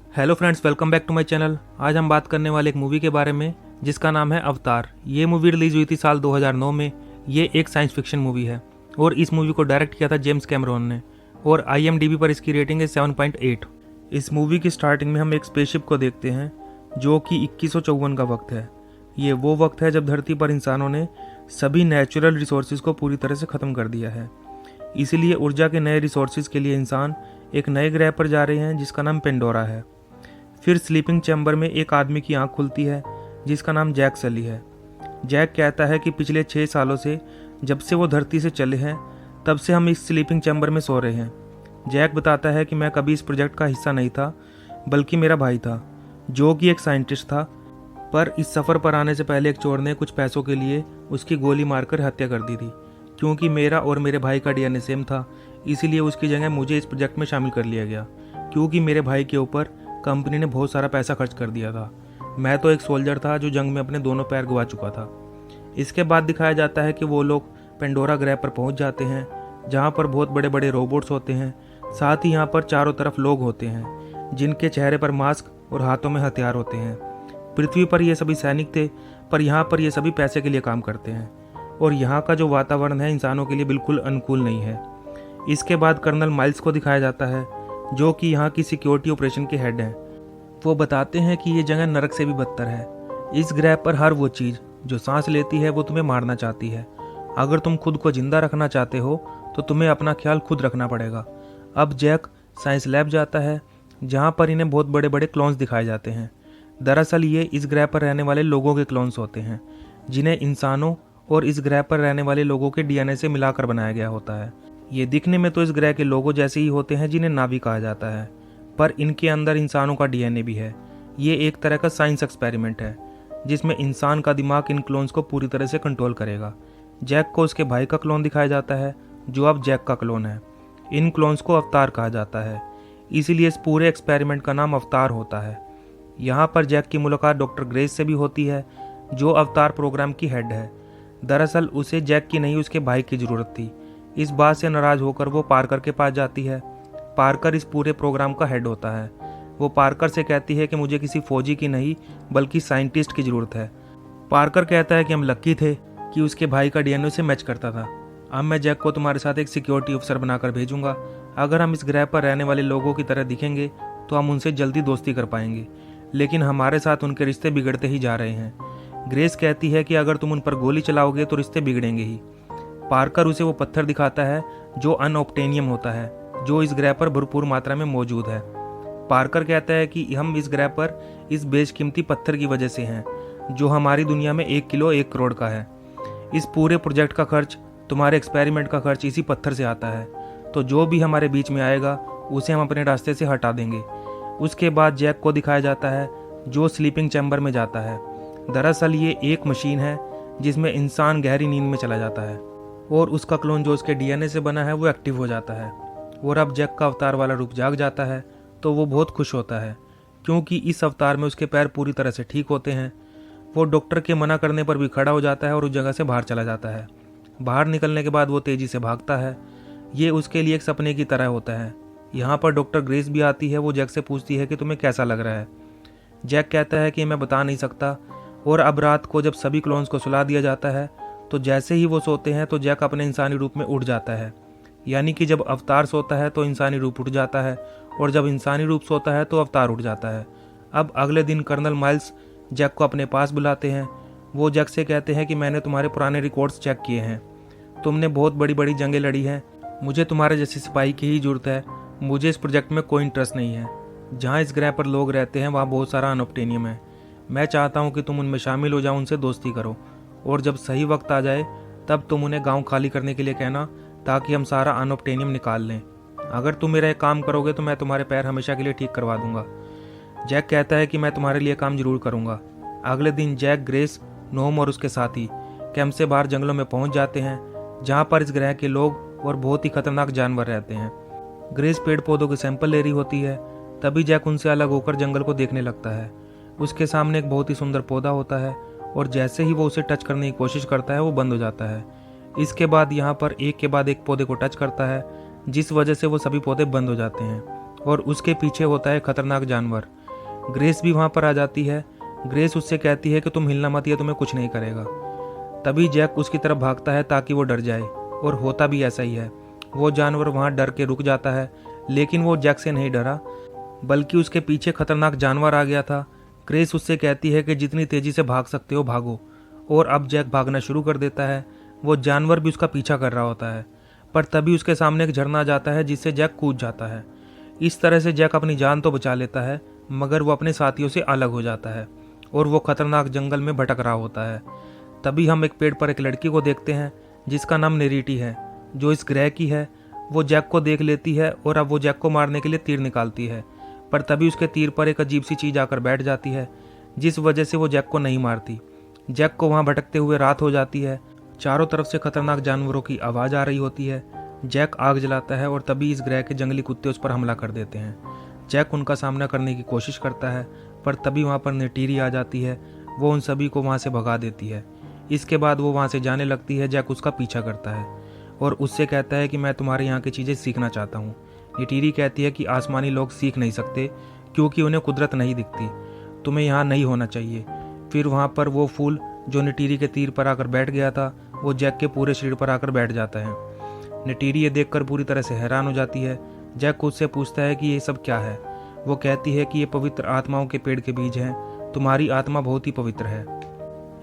Hello friends, welcome back to my channel. आज हम बात करने वाले एक मूवी के बारे में जिसका नाम है अवतार। ये मूवी रिलीज हुई थी साल 2009 में। ये एक साइंस फिक्शन मूवी है और इस मूवी को डायरेक्ट किया था जेम्स कैमरॉन ने और IMDb पर इसकी रेटिंग है 7.8। इस मूवी की स्टार्टिंग में हम एक स्पेसशिप को देखते हैं जो कि 2154 का वक्त है। ये वो वक्त है जब धरती पर इंसानों ने सभी नेचुरल रिसोर्सेज को पूरी तरह से ख़त्म कर दिया है। इसीलिए ऊर्जा के नए रिसोर्सेज के लिए इंसान एक नए ग्रह पर जा रहे हैं जिसका नाम पेंडोरा है। फिर स्लीपिंग चैम्बर में एक आदमी की आंख खुलती है जिसका नाम जैक सली है। जैक कहता है कि पिछले 6 सालों से जब से वो धरती से चले हैं तब से हम इस स्लीपिंग चैम्बर में सो रहे हैं। जैक बताता है कि मैं कभी इस प्रोजेक्ट का हिस्सा नहीं था, बल्कि मेरा भाई था जो कि एक साइंटिस्ट था, पर इस सफ़र पर आने से पहले एक चोर ने कुछ पैसों के लिए उसकी गोली मारकर हत्या कर दी थी। क्योंकि मेरा और मेरे भाई का DNA सेम था, इसीलिए उसकी जगह मुझे इस प्रोजेक्ट में शामिल कर लिया गया। क्योंकि मेरे भाई के ऊपर कंपनी ने बहुत सारा पैसा खर्च कर दिया था। मैं तो एक सोल्जर था जो जंग में अपने दोनों पैर गंवा चुका था। इसके बाद दिखाया जाता है कि वो लोग पेंडोरा ग्रह पर पहुंच जाते हैं जहां पर बहुत बड़े बड़े रोबोट्स होते हैं। साथ ही यहां पर चारों तरफ लोग होते हैं जिनके चेहरे पर मास्क और हाथों में हथियार होते हैं। पृथ्वी पर ये सभी सैनिक थे, पर यहाँ पर ये सभी पैसे के लिए काम करते हैं और यहाँ का जो वातावरण है इंसानों के लिए बिल्कुल अनुकूल नहीं है। इसके बाद कर्नल माइल्स को दिखाया जाता है जो कि यहाँ की सिक्योरिटी ऑपरेशन के हेड हैं। वो बताते हैं कि ये जगह नरक से भी बदतर है। इस ग्रह पर हर वो चीज़ जो सांस लेती है वो तुम्हें मारना चाहती है। अगर तुम खुद को जिंदा रखना चाहते हो तो तुम्हें अपना ख्याल खुद रखना पड़ेगा। अब जैक साइंस लैब जाता है जहाँ पर इन्हें बहुत बड़े बड़े क्लोन्स दिखाए जाते हैं। दरअसल ये इस ग्रह पर रहने वाले लोगों के क्लोन्स होते हैं जिन्हें इंसानों और इस ग्रह पर रहने वाले लोगों के DNA से मिलाकर बनाया गया होता है। ये दिखने में तो इस ग्रह के लोगों जैसे ही होते हैं जिन्हें नावी कहा जाता है, पर इनके अंदर इंसानों का DNA भी है। ये एक तरह का साइंस एक्सपेरिमेंट है जिसमें इंसान का दिमाग इन क्लोन्स को पूरी तरह से कंट्रोल करेगा। जैक को उसके भाई का क्लोन दिखाया जाता है जो अब जैक का क्लोन है। इन क्लोन्स को अवतार कहा जाता है, इसीलिए इस पूरे एक्सपेरिमेंट का नाम अवतार होता है। यहाँ पर जैक की मुलाकात डॉक्टर ग्रेस से भी होती है जो अवतार प्रोग्राम की हेड है। दरअसल उसे जैक की नहीं उसके भाई की ज़रूरत थी। इस बात से नाराज़ होकर वो पार्कर के पास जाती है। पार्कर इस पूरे प्रोग्राम का हेड होता है। वो पार्कर से कहती है कि मुझे किसी फौजी की नहीं बल्कि साइंटिस्ट की ज़रूरत है। पार्कर कहता है कि हम लकी थे कि उसके भाई का DNA से मैच करता था। अब मैं जैक को तुम्हारे साथ एक सिक्योरिटी ऑफिसर बनाकर भेजूंगा। अगर हम इस ग्रह पर रहने वाले लोगों की तरह दिखेंगे तो हम उनसे जल्दी दोस्ती कर पाएंगे, लेकिन हमारे साथ उनके रिश्ते बिगड़ते ही जा रहे हैं। ग्रेस कहती है कि अगर तुम उन पर गोली चलाओगे तो रिश्ते बिगड़ेंगे ही। पार्कर उसे वो पत्थर दिखाता है जो अनऑब्टेनियम होता है, जो इस ग्रह पर भरपूर मात्रा में मौजूद है। पार्कर कहता है कि हम इस ग्रह पर इस बेशकीमती पत्थर की वजह से हैं जो हमारी दुनिया में 1 किलो 1 करोड़ का है। इस पूरे प्रोजेक्ट का खर्च, तुम्हारे एक्सपेरिमेंट का खर्च इसी पत्थर से आता है, तो जो भी हमारे बीच में आएगा उसे हम अपने रास्ते से हटा देंगे। उसके बाद जैक को दिखाया जाता है जो स्लीपिंग चैम्बर में जाता है। दरअसल ये एक मशीन है जिसमें इंसान गहरी नींद में चला जाता है और उसका क्लोन जो उसके DNA से बना है वो एक्टिव हो जाता है। और अब जैक का अवतार वाला रूप जाग जाता है तो वो बहुत खुश होता है क्योंकि इस अवतार में उसके पैर पूरी तरह से ठीक होते हैं। वो डॉक्टर के मना करने पर भी खड़ा हो जाता है और उस जगह से बाहर चला जाता है। बाहर निकलने के बाद वो तेज़ी से भागता है। ये उसके लिए एक सपने की तरह होता है। यहाँ पर डॉक्टर ग्रेस भी आती है। वो जैक से पूछती है कि तुम्हें कैसा लग रहा है। जैक कहता है कि मैं बता नहीं सकता। और अब रात को जब सभी क्लोन्स को सुला दिया जाता है तो जैसे ही वो सोते हैं तो जैक अपने इंसानी रूप में उड़ जाता है। यानी कि जब अवतार सोता है तो इंसानी रूप उड़ जाता है और जब इंसानी रूप सोता है तो अवतार उड़ जाता है। अब अगले दिन कर्नल माइल्स जैक को अपने पास बुलाते हैं। वो जैक से कहते हैं कि मैंने तुम्हारे पुराने रिकॉर्ड्स चेक किए हैं। तुमने बहुत बड़ी बड़ी जंगें लड़ी हैं। मुझे तुम्हारे जैसे सिपाही की ही ज़रूरत है। मुझे इस प्रोजेक्ट में कोई इंटरेस्ट नहीं है। जहाँ इस ग्रह पर लोग रहते हैं वहाँ बहुत सारा अनऑब्टेनियम है। मैं चाहता हूँ कि तुम उनमें शामिल हो जाओ, उनसे दोस्ती करो और जब सही वक्त आ जाए तब तुम उन्हें गांव खाली करने के लिए कहना ताकि हम सारा अनऑब्टेनियम निकाल लें। अगर तुम मेरा एक काम करोगे तो मैं तुम्हारे पैर हमेशा के लिए ठीक करवा दूंगा। जैक कहता है कि मैं तुम्हारे लिए काम जरूर करूंगा। अगले दिन जैक, ग्रेस, नोम और उसके साथी कैंप से बाहर जंगलों में पहुंच जाते हैं जहाँ पर इस ग्रह के लोग और बहुत ही खतरनाक जानवर रहते हैं। ग्रेस पेड़ पौधों के सैंपल ले रही होती है। तभी जैक उनसे अलग होकर जंगल को देखने लगता है। उसके सामने एक बहुत ही सुंदर पौधा होता है और जैसे ही वो उसे टच करने की कोशिश करता है वो बंद हो जाता है। इसके बाद यहाँ पर एक के बाद एक पौधे को टच करता है जिस वजह से वो सभी पौधे बंद हो जाते हैं और उसके पीछे होता है खतरनाक जानवर ग्रेस भी वहाँ पर आ जाती है। ग्रेस उससे कहती है कि तुम हिलना मत, ये तुम्हें कुछ नहीं करेगा। तभी जैक उसकी तरफ भागता है ताकि वो डर जाए, और होता भी ऐसा ही है। वो जानवर वहाँ डर के रुक जाता है, लेकिन वो जैक से नहीं डरा, बल्कि उसके पीछे खतरनाक जानवर आ गया था। ग्रेस उससे कहती है कि जितनी तेजी से भाग सकते हो भागो, और अब जैक भागना शुरू कर देता है। वो जानवर भी उसका पीछा कर रहा होता है, पर तभी उसके सामने एक झरना आ जाता है जिससे जैक कूद जाता है। इस तरह से जैक अपनी जान तो बचा लेता है, मगर वो अपने साथियों से अलग हो जाता है और वो खतरनाक जंगल में भटक रहा होता है। तभी हम एक पेड़ पर एक लड़की को देखते हैं जिसका नाम नेरिटी है, जो इस ग्रह की है। वो जैक को देख लेती है और अब वो जैक को मारने के लिए तीर निकालती है, पर तभी उसके तीर पर एक अजीब सी चीज आकर बैठ जाती है, जिस वजह से वो जैक को नहीं मारती। जैक को वहां भटकते हुए रात हो जाती है। चारों तरफ से खतरनाक जानवरों की आवाज आ रही होती है। जैक आग जलाता है और तभी इस ग्रह के जंगली कुत्ते उस पर हमला कर देते हैं। जैक उनका सामना करने की कोशिश करता है, पर तभी वहां पर नेटीरी आ जाती है। वो उन सभी को वहां से भगा देती है। इसके बाद वो वहां से जाने लगती है। जैक उसका पीछा करता है और उससे कहता है कि मैं तुम्हारे यहाँ की चीज़ें सीखना चाहता हूँ। नेटीरी कहती है कि आसमानी लोग सीख नहीं सकते क्योंकि उन्हें कुदरत नहीं दिखती, तुम्हें यहाँ नहीं होना चाहिए। फिर वहाँ पर वो फूल जो नेटीरी के तीर पर आकर बैठ गया था, वो जैक के पूरे शरीर पर आकर बैठ जाता है। नेटीरी ये देखकर पूरी तरह से हैरान हो जाती है। जैक खुद से पूछता है कि ये सब क्या है। वो कहती है कि ये पवित्र आत्माओं के पेड़ के बीज हैं, तुम्हारी आत्मा बहुत ही पवित्र है।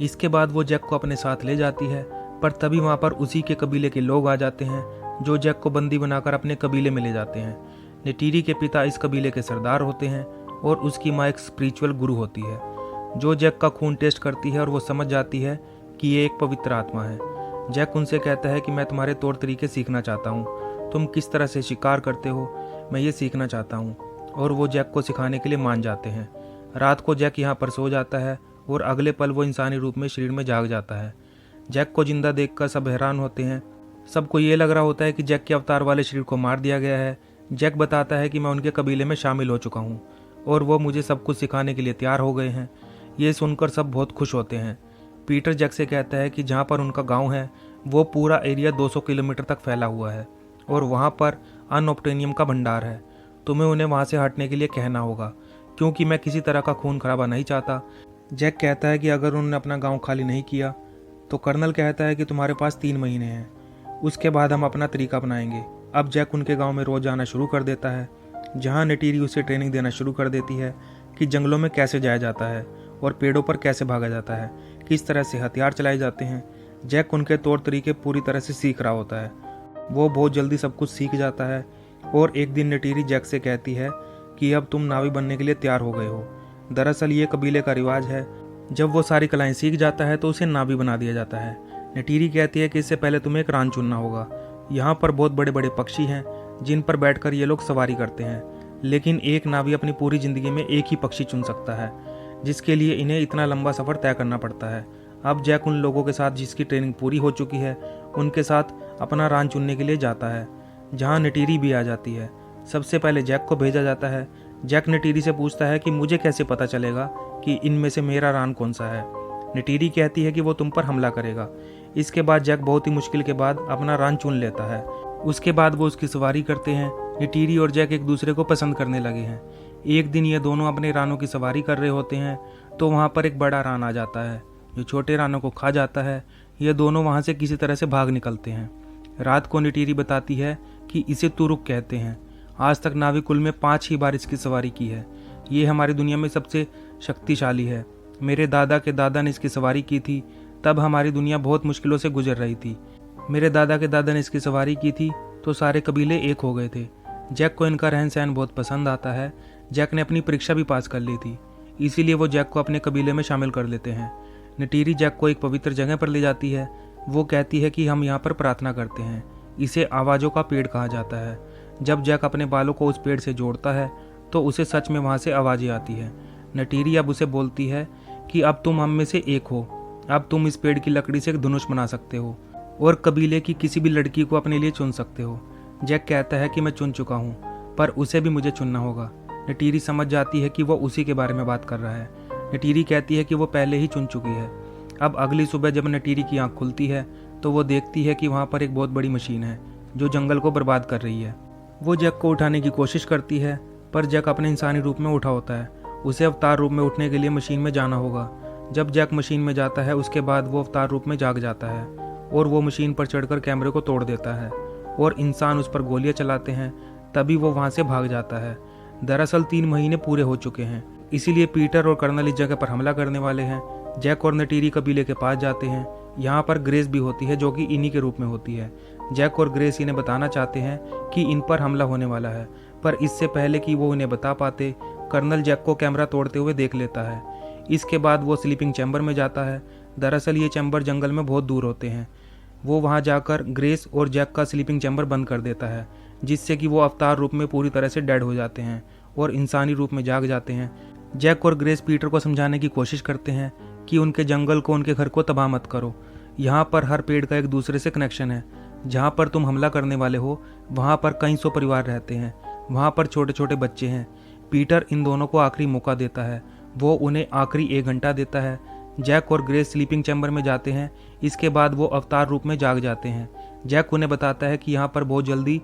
इसके बाद वो जैक को अपने साथ ले जाती है, पर तभी वहाँ पर उसी के कबीले के लोग आ जाते हैं, जो जैक को बंदी बनाकर अपने कबीले में ले जाते हैं। नेटीरी के पिता इस कबीले के सरदार होते हैं और उसकी माँ एक स्पिरिचुअल गुरु होती है, जो जैक का खून टेस्ट करती है और वो समझ जाती है कि ये एक पवित्र आत्मा है। जैक उनसे कहता है कि मैं तुम्हारे तौर तरीके सीखना चाहता हूँ, तुम किस तरह से शिकार करते हो, मैं ये सीखना चाहता हूँ। और वो जैक को सिखाने के लिए मान जाते हैं। रात को जैक यहाँ पर सो जाता है और अगले पल वो इंसानी रूप में शरीर में जाग जाता है। जैक को जिंदा देखकर सब हैरान होते हैं। सबको ये लग रहा होता है कि जैक के अवतार वाले शरीर को मार दिया गया है। जैक बताता है कि मैं उनके कबीले में शामिल हो चुका हूँ और वो मुझे सब कुछ सिखाने के लिए तैयार हो गए हैं। ये सुनकर सब बहुत खुश होते हैं। पीटर जैक से कहता है कि जहाँ पर उनका गांव है वो पूरा एरिया 200 किलोमीटर तक फैला हुआ है और वहाँ पर अनऑब्टेनियम का भंडार है। तुम्हें उन्हें वहाँ से हटने के लिए कहना होगा, क्योंकि मैं किसी तरह का खून खराबा नहीं चाहता। जैक कहता है कि अगर उन्होंने अपना गांव खाली नहीं किया तो कर्नल कहता है कि तुम्हारे पास 3 महीने हैं, उसके बाद हम अपना तरीका अपनाएंगे। अब जैक उनके गांव में रोज जाना शुरू कर देता है, जहां नेटीरी उसे ट्रेनिंग देना शुरू कर देती है कि जंगलों में कैसे जाया जाता है और पेड़ों पर कैसे भागा जाता है, किस तरह से हथियार चलाए जाते हैं। जैक उनके तौर तरीके पूरी तरह से सीख रहा होता है। वो बहुत जल्दी सब कुछ सीख जाता है और एक दिन नेटीरी जैक से कहती है कि अब तुम नावी बनने के लिए तैयार हो गए हो। दरअसल ये कबीले का रिवाज है, जब वो सारी कलाएं सीख जाता है तो उसे नावी बना दिया जाता है। नेटीरी कहती है कि इससे पहले तुम्हें एक रान चुनना होगा। यहाँ पर बहुत बड़े बड़े पक्षी हैं जिन पर बैठकर ये लोग सवारी करते हैं, लेकिन एक नावी अपनी पूरी जिंदगी में एक ही पक्षी चुन सकता है, जिसके लिए इन्हें इतना लंबा सफर तय करना पड़ता है। अब जैक उन लोगों के साथ जिसकी ट्रेनिंग पूरी हो चुकी है उनके साथ अपना रान चुनने के लिए जाता है, जहाँ नेटीरी भी आ जाती है। सबसे पहले जैक को भेजा जाता है। जैक नेटीरी से पूछता है कि मुझे कैसे पता चलेगा कि इनमें से मेरा रान कौन सा है। नेटीरी कहती है कि वो तुम पर हमला करेगा। इसके बाद जैक बहुत ही मुश्किल के बाद अपना रान चुन लेता है। उसके बाद वो उसकी सवारी करते हैं। नेटीरी और जैक एक दूसरे को पसंद करने लगे हैं। एक दिन ये दोनों अपने रानों की सवारी कर रहे होते हैं तो वहाँ पर एक बड़ा रान आ जाता है जो छोटे रानों को खा जाता है। ये दोनों वहाँ से किसी तरह से भाग निकलते हैं। रात को नेटीरी बताती है कि इसे तुरुक कहते हैं। आज तक नाविकुल में 5 ही बार इसकी सवारी की है। ये हमारी दुनिया में सबसे शक्तिशाली है। मेरे दादा के दादा ने इसकी सवारी की थी, तब हमारी दुनिया बहुत मुश्किलों से गुजर रही थी। मेरे दादा के दादा ने इसकी सवारी की थी तो सारे कबीले एक हो गए थे। जैक को इनका रहन सहन बहुत पसंद आता है। जैक ने अपनी परीक्षा भी पास कर ली थी, इसीलिए वो जैक को अपने कबीले में शामिल कर लेते हैं। नेटीरी जैक को एक पवित्र जगह पर ले जाती है। वो कहती है कि हम यहाँ पर प्रार्थना करते हैं। इसे आवाज़ों का पेड़ कहा जाता है। जब जैक अपने बालों को उस पेड़ से जोड़ता है तो उसे सच में वहाँ से आवाज़ें आती है। नेटीरी अब उसे बोलती है कि अब तुम हम में से एक हो। अब तुम इस पेड़ की लकड़ी से एक धनुष बना सकते हो और कबीले की किसी भी लड़की को अपने लिए चुन सकते हो। जैक कहता है कि मैं चुन चुका हूँ, पर उसे भी मुझे चुनना होगा। नेटीरी समझ जाती है कि वो उसी के बारे में बात कर रहा है। नेटीरी कहती है कि वो पहले ही चुन चुकी है। अब अगली सुबह जब नेटीरी की आंख खुलती है तो वो देखती है कि वहाँ पर एक बहुत बड़ी मशीन है जो जंगल को बर्बाद कर रही है। वो जैक को उठाने की कोशिश करती है, पर जैक अपने इंसानी रूप में उठा होता है उसे अवतार रूप में उठने के लिए मशीन में जाना होगा। जब जैक मशीन में जाता है उसके बाद वो अवतार रूप में जाग जाता है और वो मशीन पर चढ़कर कैमरे को तोड़ देता है और इंसान उस पर गोलियां चलाते हैं। तभी वो वहाँ से भाग जाता है। दरअसल 3 महीने पूरे हो चुके हैं, इसीलिए पीटर और कर्नल इस जगह पर हमला करने वाले हैं। जैक और नेटीरी कबीले के पास जाते हैं। यहाँ पर ग्रेस भी होती है जो कि इन्हीं के रूप में होती है। जैक और ग्रेस इन्हें बताना चाहते हैं कि इन पर हमला होने वाला है, पर इससे पहले कि वो उन्हें बता पाते, कर्नल जैक को कैमरा तोड़ते हुए देख लेता है। इसके बाद वो स्लीपिंग चैम्बर में जाता है। दरअसल ये चैम्बर जंगल में बहुत दूर होते हैं। वो वहाँ जाकर ग्रेस और जैक का स्लीपिंग चैम्बर बंद कर देता है, जिससे कि वो अवतार रूप में पूरी तरह से डेड हो जाते हैं और इंसानी रूप में जाग जाते हैं। जैक और ग्रेस पीटर को समझाने की कोशिश करते हैं कि उनके जंगल को, उनके घर को तबाह मत करो। यहाँ पर हर पेड़ का एक दूसरे से कनेक्शन है। जहाँ पर तुम हमला करने वाले हो वहाँ पर कई 100 परिवार रहते हैं। वहाँ पर छोटे छोटे बच्चे हैं। पीटर इन दोनों को आखिरी मौका देता है। वो उन्हें आखिरी 1 घंटा देता है। जैक और ग्रेस स्लीपिंग चैम्बर में जाते हैं। इसके बाद वो अवतार रूप में जाग जाते हैं। जैक उन्हें बताता है कि यहाँ पर बहुत जल्दी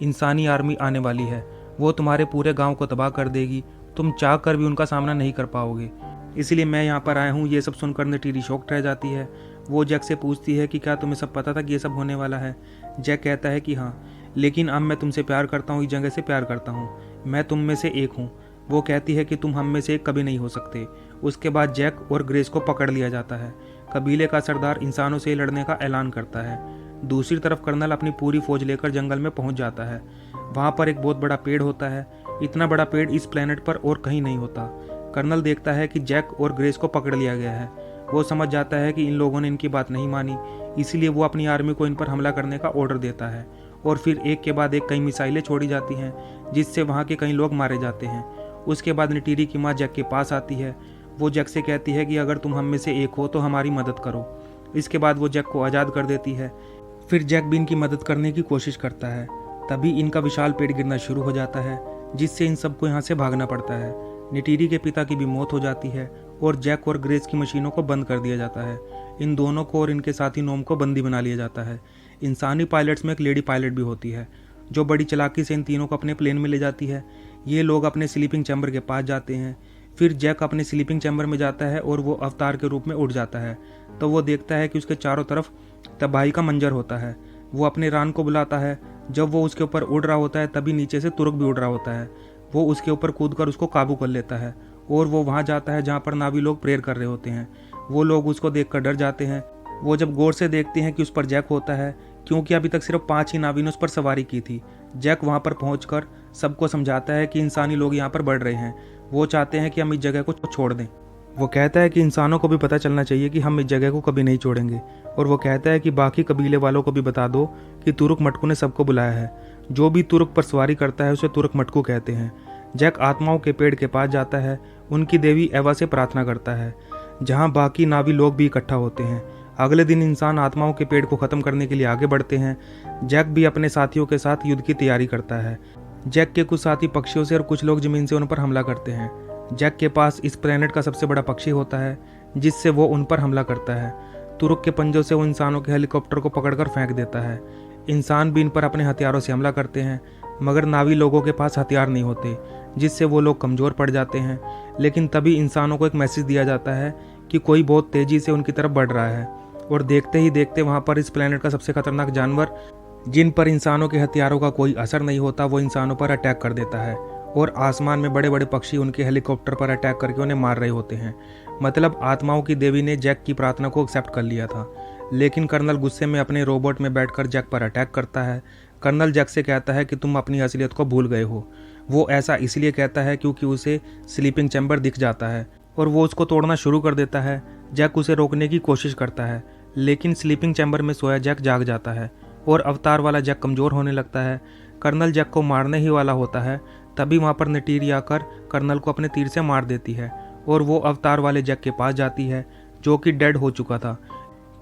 इंसानी आर्मी आने वाली है। वो तुम्हारे पूरे गांव को तबाह कर देगी। तुम चाह कर भी उनका सामना नहीं कर पाओगे, इसलिए मैं यहाँ पर आया हूँ। ये सब सुनकर नेटीरी शॉक्ड रह जाती है। वो जैक से पूछती है कि क्या तुम्हें सब पता था कि ये सब होने वाला है। जैक कहता है कि हाँ, लेकिन अब मैं तुमसे प्यार करता हूँ, इस जगह से प्यार करता हूँ। मैं तुम में से एक हूँ। वो कहती है कि तुम हम में से एक कभी नहीं हो सकते। उसके बाद जैक और ग्रेस को पकड़ लिया जाता है। कबीले का सरदार इंसानों से लड़ने का ऐलान करता है। दूसरी तरफ कर्नल अपनी पूरी फौज लेकर जंगल में पहुंच जाता है। वहाँ पर एक बहुत बड़ा पेड़ होता है। इतना बड़ा पेड़ इस प्लेनेट पर और कहीं नहीं होता। कर्नल देखता है कि जैक और ग्रेस को पकड़ लिया गया है। वो समझ जाता है कि इन लोगों ने इनकी बात नहीं मानी, इसीलिए वो अपनी आर्मी को इन पर हमला करने का ऑर्डर देता है और फिर एक के बाद एक कई मिसाइलें छोड़ी जाती हैं, जिससे वहाँ के कई लोग मारे जाते हैं। उसके बाद नेटीरी की माँ जैक के पास आती है। वो जैक से कहती है कि अगर तुम हम में से एक हो तो हमारी मदद करो। इसके बाद वो जैक को आज़ाद कर देती है। फिर जैक भी इनकी मदद करने की कोशिश करता है। तभी इनका विशाल पेड़ गिरना शुरू हो जाता है, जिससे इन सबको यहाँ से भागना पड़ता है। नेटीरी के पिता की भी मौत हो जाती है और जैक और ग्रेस की मशीनों को बंद कर दिया जाता है। इन दोनों को और इनके साथी नोम को बंदी बना लिया जाता है। इंसानी पायलट्स में एक लेडी पायलट भी होती है, जो बड़ी चालाकी से इन तीनों को अपने प्लेन में ले जाती है। ये लोग अपने स्लीपिंग चैम्बर के पास जाते हैं। फिर जैक अपने स्लीपिंग चैम्बर में जाता है और वो अवतार के रूप में उड़ जाता है। तो वो देखता है कि उसके चारों तरफ तबाही का मंजर होता है। वो अपने रान को बुलाता है। जब वो उसके ऊपर उड़ रहा होता है तभी नीचे से तुर्क भी उड़ रहा होता है। वो उसके ऊपर कूदकर उसको काबू कर लेता है और वो वहाँ जाता है जहाँ पर नावी लोग प्रेयर कर रहे होते हैं। वो लोग उसको देखकर डर जाते हैं। वो जब गौर से देखते हैं कि उस पर जैक होता है, क्योंकि अभी तक सिर्फ 5 ही नावी ने उस पर सवारी की थी। जैक वहाँ पर पहुँचकर सबको समझाता है कि इंसानी लोग यहाँ पर बढ़ रहे हैं। वो चाहते हैं कि हम इस जगह को छोड़ दें। वो कहता है कि इंसानों को भी पता चलना चाहिए कि हम इस जगह को कभी नहीं छोड़ेंगे। और वो कहता है कि बाकी कबीले वालों को भी बता दो कि तुर्क मटकू ने सबको बुलाया है। जो भी तुर्क पर सवारी करता है उसे तुर्क मटकू कहते हैं। जैक आत्माओं के पेड़ के पास जाता है। उनकी देवी एवा से प्रार्थना करता है, जहाँ बाकी नावी लोग भी इकट्ठा होते हैं। अगले दिन इंसान आत्माओं के पेड़ को ख़त्म करने के लिए आगे बढ़ते हैं। जैक भी अपने साथियों के साथ युद्ध की तैयारी करता है। जैक के कुछ साथी पक्षियों से और कुछ लोग ज़मीन से उन पर हमला करते हैं। जैक के पास इस प्लेनेट का सबसे बड़ा पक्षी होता है, जिससे वो उन पर हमला करता है। तुर्क के पंजों से वो इंसानों के हेलीकॉप्टर को पकड़कर फेंक देता है। इंसान भी इन पर अपने हथियारों से हमला करते हैं, मगर नावी लोगों के पास हथियार नहीं होते, जिससे वो लोग कमज़ोर पड़ जाते हैं। लेकिन तभी इंसानों को एक मैसेज दिया जाता है कि कोई बहुत तेज़ी से उनकी तरफ बढ़ रहा है। और देखते ही देखते वहाँ पर इस प्लेनेट का सबसे खतरनाक जानवर, जिन पर इंसानों के हथियारों का कोई असर नहीं होता, वो इंसानों पर अटैक कर देता है। और आसमान में बड़े बड़े पक्षी उनके हेलीकॉप्टर पर अटैक करके उन्हें मार रहे होते हैं। मतलब आत्माओं की देवी ने जैक की प्रार्थना को एक्सेप्ट कर लिया था। लेकिन कर्नल गुस्से में अपने रोबोट में बैठकर जैक पर अटैक करता है। कर्नल जैक से कहता है कि तुम अपनी असलियत को भूल गए हो। वो ऐसा इसलिए कहता है क्योंकि उसे स्लीपिंग चैम्बर दिख जाता है और वो उसको तोड़ना शुरू कर देता है। जैक उसे रोकने की कोशिश करता है, लेकिन स्लीपिंग चैम्बर में सोया जैक जाग जाता है और अवतार वाला जैक कमज़ोर होने लगता है। कर्नल जैक को मारने ही वाला होता है, तभी वहाँ पर नेटीरी आकर कर्नल को अपने तीर से मार देती है और वो अवतार वाले जैक के पास जाती है, जो कि डेड हो चुका था,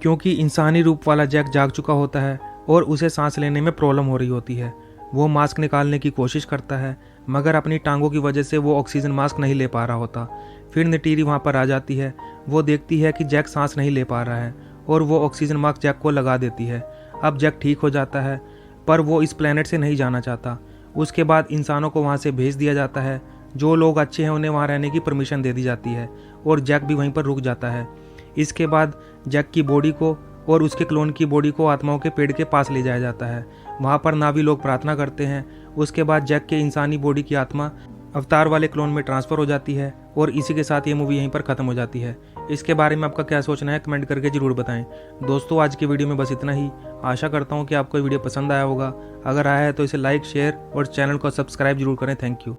क्योंकि इंसानी रूप वाला जैक जाग चुका होता है और उसे सांस लेने में प्रॉब्लम हो रही होती है। वो मास्क निकालने की कोशिश करता है, मगर अपनी टांगों की वजह से वो ऑक्सीजन मास्क नहीं ले पा रहा होता। फिर नेटीरी वहाँ पर आ जाती है। वो देखती है कि जैक सांस नहीं ले पा रहा है और वो ऑक्सीजन मास्क जैक को लगा देती है। अब जैक ठीक हो जाता है, पर वो इस प्लेनेट से नहीं जाना चाहता। उसके बाद इंसानों को वहाँ से भेज दिया जाता है, जो लोग अच्छे हैं उन्हें वहाँ रहने की परमिशन दे दी जाती है और जैक भी वहीं पर रुक जाता है। इसके बाद जैक की बॉडी को और उसके क्लोन की बॉडी को आत्माओं के पेड़ के पास ले जाया जाता है। वहाँ पर नावी लोग प्रार्थना करते हैं। उसके बाद जैक के इंसानी बॉडी की आत्मा अवतार वाले क्लोन में ट्रांसफ़र हो जाती है और इसी के साथ ये मूवी यहीं पर ख़त्म हो जाती है। इसके बारे में आपका क्या सोचना है कमेंट करके ज़रूर बताएं। दोस्तों आज की वीडियो में बस इतना ही। आशा करता हूँ कि आपको वीडियो पसंद आया होगा। अगर आया है तो इसे लाइक शेयर और चैनल को सब्सक्राइब जरूर करें। Thank you.